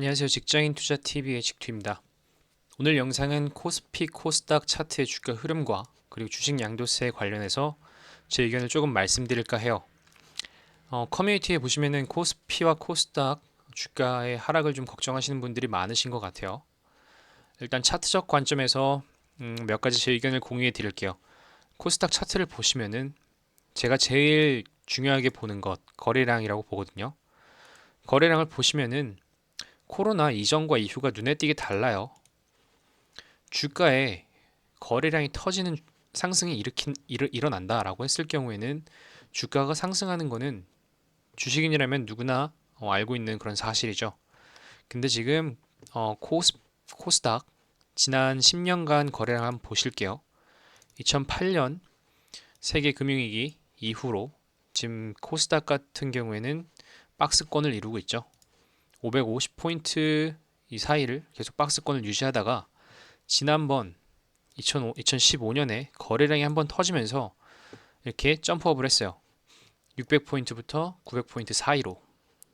안녕하세요. 직장인 투자 TV의 직투입니다. 오늘 영상은 코스피 코스닥 차트의 주가 흐름과 그리고 주식 양도세에 관련해서 제 의견을 조금 말씀드릴까 해요. 커뮤니티에 보시면은 코스피와 코스닥 주가의 하락을 좀 걱정하시는 분들이 많으신 것 같아요. 일단 차트적 관점에서 몇 가지 제 의견을 공유해 드릴게요. 코스닥 차트를 보시면은 제가 제일 중요하게 보는 것 거래량이라고 보거든요. 거래량을 보시면은 코로나 이전과 이후가 눈에 띄게 달라요. 주가에 거래량이 터지는 상승이 일어난다라고 했을 경우에는 주가가 상승하는 거는 주식인이라면 누구나 알고 있는 그런 사실이죠. 근데 지금 코스닥 지난 10년간 거래량 한번 보실게요. 2008년 세계 금융위기 이후로 지금 코스닥 같은 경우에는 박스권을 이루고 있죠. 550포인트 이 사이를 계속 박스권을 유지하다가 지난번 2015년에 거래량이 한번 터지면서 이렇게 점프업을 했어요. 600포인트부터 900포인트 사이로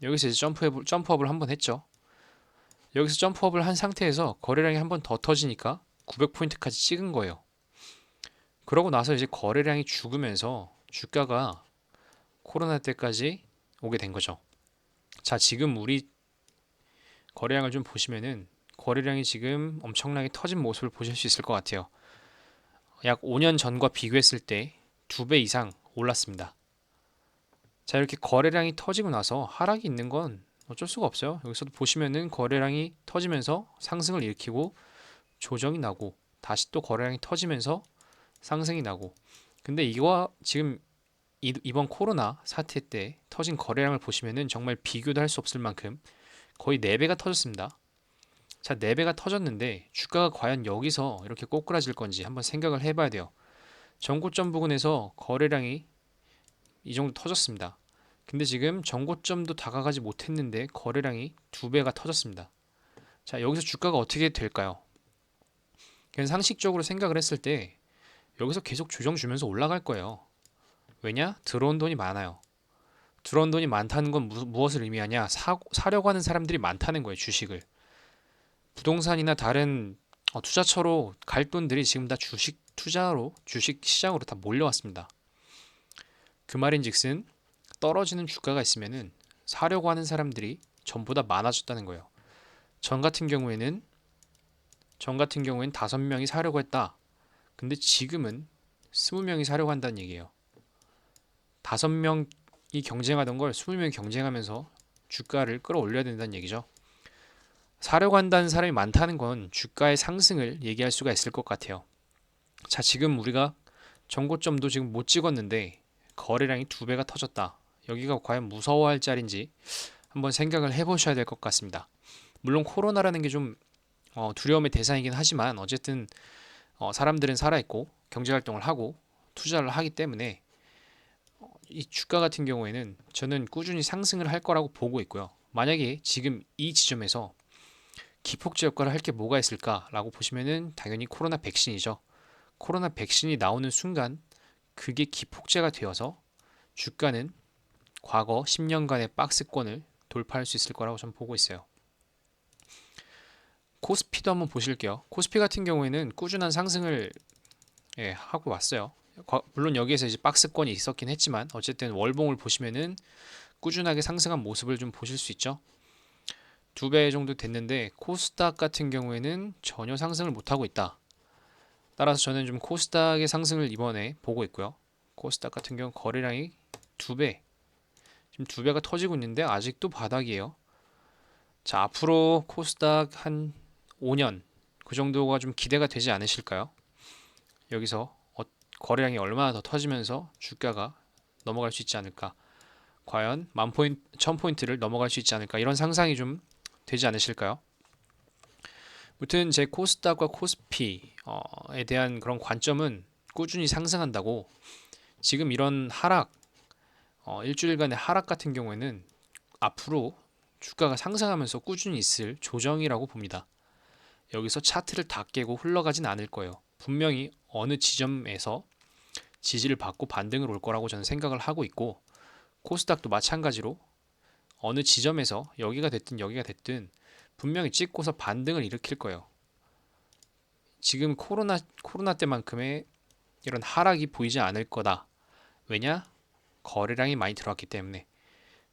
여기서 이제 점프업을 한번 했죠. 여기서 점프업을 한 상태에서 거래량이 한번 더 터지니까 900포인트까지 찍은 거예요. 그러고 나서 이제 거래량이 죽으면서 주가가 코로나 때까지 오게 된 거죠. 자, 지금 우리 거래량을 좀 보시면은 거래량이 지금 엄청나게 터진 모습을 보실 수 있을 것 같아요. 약 5년 전과 비교했을 때 2배 이상 올랐습니다. 자, 이렇게 거래량이 터지고 나서 하락이 있는 건 어쩔 수가 없어요. 여기서도 보시면은 거래량이 터지면서 상승을 일으키고 조정이 나고 다시 또 거래량이 터지면서 상승이 나고, 근데 이거와 지금 이번 코로나 사태 때 터진 거래량을 보시면은 정말 비교도 할 수 없을 만큼 거의 4배가 터졌습니다. 자, 4배가 터졌는데 주가가 과연 여기서 이렇게 꼬꾸라질 건지 한번 생각을 해봐야 돼요. 전고점 부근에서 거래량이 이 정도 터졌습니다. 근데 지금 전고점도 다가가지 못했는데 거래량이 2배가 터졌습니다. 자, 여기서 주가가 어떻게 될까요? 그냥 상식적으로 생각을 했을 때 여기서 계속 조정 주면서 올라갈 거예요. 왜냐? 들어온 돈이 많아요. 들어온 돈이 많다는 건 무엇을 의미하냐? 사려고 하는 사람들이 많다는 거예요, 주식을. 부동산이나 다른 투자처로 갈 돈들이 지금 다 주식 투자로, 주식 시장으로 다 몰려왔습니다. 그 말인즉슨 떨어지는 주가가 있으면은 사려고 하는 사람들이 전부 다 많아졌다는 거예요. 전 같은 경우에는 전 같은 경우엔 5명이 사려고 했다. 근데 지금은 20명이 사려고 한다는 얘기예요. 5명이 경쟁하던 걸 20명이 경쟁하면서 주가를 끌어올려야 된다는 얘기죠. 사려고 한다는 사람이 많다는 건 주가의 상승을 얘기할 수가 있을 것 같아요. 자, 지금 우리가 정고점도 지금 못 찍었는데 거래량이 2배가 터졌다. 여기가 과연 무서워할 자리인지 한번 생각을 해보셔야 될 것 같습니다. 물론 코로나라는 게 좀 두려움의 대상이긴 하지만 어쨌든 사람들은 살아있고 경제활동을 하고 투자를 하기 때문에 이 주가 같은 경우에는 저는 꾸준히 상승을 할 거라고 보고 있고요. 만약에 지금 이 지점에서 기폭제 효과를 할 게 뭐가 있을까라고 보시면은 당연히 코로나 백신이죠. 코로나 백신이 나오는 순간 그게 기폭제가 되어서 주가는 과거 10년간의 박스권을 돌파할 수 있을 거라고 저는 보고 있어요. 코스피도 한번 보실게요. 코스피 같은 경우에는 꾸준한 상승을 하고 왔어요. 물론 여기에서 이제 박스권이 있었긴 했지만 어쨌든 월봉을 보시면은 꾸준하게 상승한 모습을 좀 보실 수 있죠. 2배 정도 됐는데 코스닥 같은 경우에는 전혀 상승을 못하고 있다. 따라서 저는 좀 코스닥의 상승을 이번에 보고 있고요. 코스닥 같은 경우 거래량이 2배, 지금 2배가 터지고 있는데 아직도 바닥이에요. 자, 앞으로 코스닥 한 5년 그 정도가 좀 기대가 되지 않으실까요? 여기서 거래량이 얼마나 더 터지면서 주가가 넘어갈 수 있지 않을까? 과연 10,000포인트, 1000포인트를 넘어갈 수 있지 않을까? 이런 상상이 좀 되지 않으실까요? 무튼 제 코스닥과 코스피에 대한 그런 관점은 꾸준히 상승한다고, 지금 이런 하락, 일주일간의 하락 같은 경우에는 앞으로 주가가 상승하면서 꾸준히 있을 조정이라고 봅니다. 여기서 차트를 다 깨고 흘러가진 않을 거예요. 분명히 어느 지점에서 지지를 받고 반등을 올 거라고 저는 생각을 하고 있고, 코스닥도 마찬가지로 어느 지점에서 여기가 됐든 여기가 됐든 분명히 찍고서 반등을 일으킬 거예요. 지금 코로나 때만큼의 이런 하락이 보이지 않을 거다. 왜냐? 거래량이 많이 들어왔기 때문에.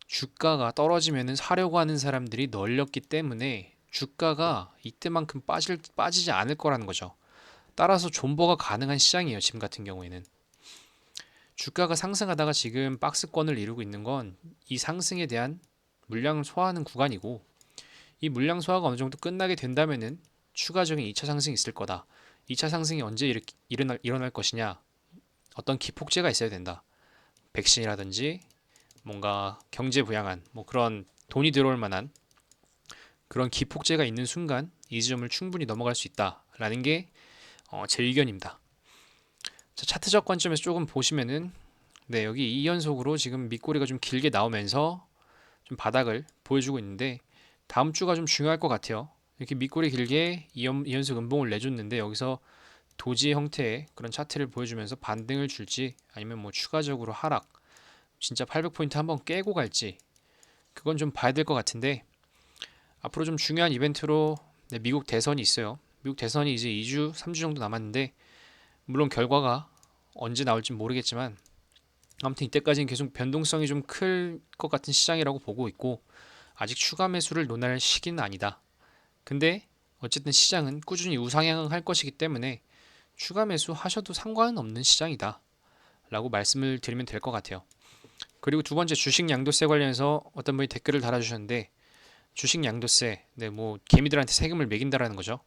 주가가 떨어지면은 사려고 하는 사람들이 널렸기 때문에 주가가 이때만큼 빠지지 않을 거라는 거죠. 따라서 존버가 가능한 시장이에요. 지금 같은 경우에는. 주가가 상승하다가 지금 박스권을 이루고 있는 건 이 상승에 대한 물량 소화하는 구간이고, 이 물량 소화가 어느 정도 끝나게 된다면은 추가적인 2차 상승이 있을 거다. 2차 상승이 언제 일어날 것이냐? 어떤 기폭제가 있어야 된다. 백신이라든지 뭔가 경제 부양안, 뭐 그런 돈이 들어올 만한 그런 기폭제가 있는 순간 이 지점을 충분히 넘어갈 수 있다라는 게 제 의견입니다. 자, 차트적 관점에서 조금 보시면은 네, 여기 2연속으로 지금 밑꼬리가 좀 길게 나오면서 좀 바닥을 보여주고 있는데 다음 주가 좀 중요할 것 같아요. 이렇게 밑꼬리 길게 2연속 음봉을 내줬는데 여기서 도지 형태의 그런 차트를 보여주면서 반등을 줄지 아니면 뭐 추가적으로 하락 진짜 800포인트 한번 깨고 갈지 그건 좀 봐야 될 것 같은데 앞으로 좀 중요한 이벤트로 네, 미국 대선이 있어요. 미국 대선이 이제 2주, 3주 정도 남았는데 물론 결과가 언제 나올지 모르겠지만 아무튼 이때까지는 계속 변동성이 좀 클 것 같은 시장이라고 보고 있고 아직 추가 매수를 논할 시기는 아니다. 근데 어쨌든 시장은 꾸준히 우상향할 것이기 때문에 추가 매수 하셔도 상관은 없는 시장이다 라고 말씀을 드리면 될 것 같아요. 그리고 두 번째 주식 양도세 관련해서 어떤 분이 댓글을 달아주셨는데 주식 양도세, 네, 뭐 개미들한테 세금을 매긴다라는 거죠.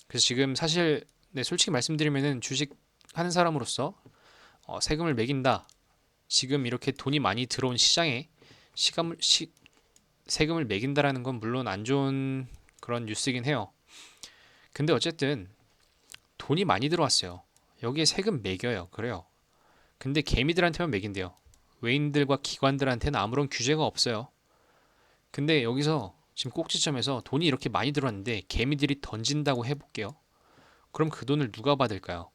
그래서 지금 사실 네, 솔직히 말씀드리면은 주식 하는 사람으로서 세금을 매긴다. 지금 이렇게 돈이 많이 들어온 시장에 세금을 매긴다라는 건 물론 안 좋은 그런 뉴스이긴 해요. 근데 어쨌든 돈이 많이 들어왔어요. 여기에 세금 매겨요. 그래요. 근데 개미들한테만 매긴대요. 외인들과 기관들한테는 아무런 규제가 없어요. 근데 여기서 지금 꼭지점에서 돈이 이렇게 많이 들어왔는데 개미들이 던진다고 해볼게요. 그럼 그 돈을 누가 받을까요?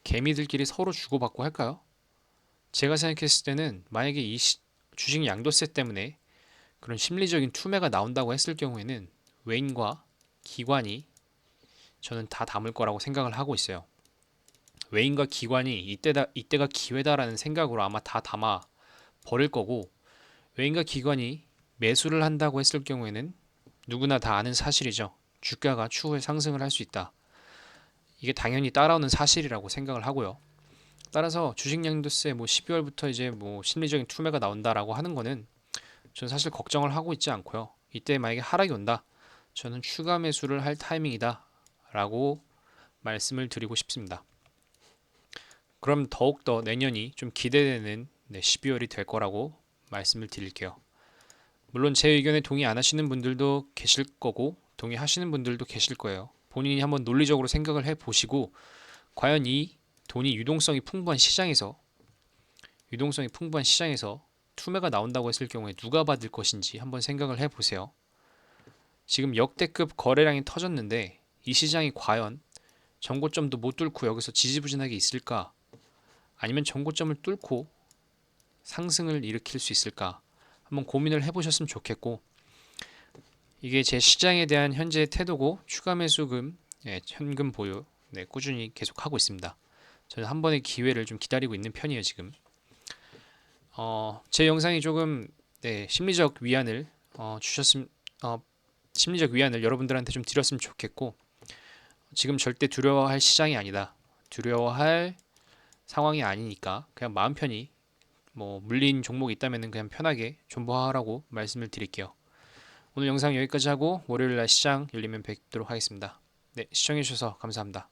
개미들끼리 서로 주고받고 할까요? 제가 생각했을 때는 만약에 주식 양도세 때문에 그런 심리적인 투매가 나온다고 했을 경우에는 외인과 기관이 저는 다 담을 거라고 생각을 하고 있어요. 외인과 기관이 이때가 기회다라는 생각으로 아마 다 담아 버릴 거고 외인과 기관이 매수를 한다고 했을 경우에는 누구나 다 아는 사실이죠. 주가가 추후에 상승을 할 수 있다. 이게 당연히 따라오는 사실이라고 생각을 하고요. 따라서 주식 양도세 뭐 12월부터 이제 뭐 심리적인 투매가 나온다라고 하는 거는 저는 사실 걱정을 하고 있지 않고요. 이때 만약에 하락이 온다. 저는 추가 매수를 할 타이밍이다. 라고 말씀을 드리고 싶습니다. 그럼 더욱더 내년이 좀 기대되는 12월이 될 거라고 말씀을 드릴게요. 물론 제 의견에 동의 안 하시는 분들도 계실 거고 동의하시는 분들도 계실 거예요. 본인이 한번 논리적으로 생각을 해보시고 과연 이 돈이 유동성이 풍부한 시장에서 투매가 나온다고 했을 경우에 누가 받을 것인지 한번 생각을 해보세요. 지금 역대급 거래량이 터졌는데 이 시장이 과연 전고점도 못 뚫고 여기서 지지부진하게 있을까? 아니면 전고점을 뚫고 상승을 일으킬 수 있을까? 한번 고민을 해보셨으면 좋겠고 이게 제 시장에 대한 현재의 태도고 추가 매수금, 현금 보유 꾸준히 계속하고 있습니다. 저는 한 번의 기회를 좀 기다리고 있는 편이에요 지금. 제 영상이 조금 심리적 위안을 주셨음 심리적 위안을 여러분들한테 좀 드렸으면 좋겠고 지금 절대 두려워할 시장이 아니다. 두려워할 상황이 아니니까 그냥 마음 편히 뭐 물린 종목이 있다면 그냥 편하게 존버하라고 말씀을 드릴게요. 오늘 영상 여기까지 하고 월요일날 시장 열리면 뵙도록 하겠습니다. 네, 시청해주셔서 감사합니다.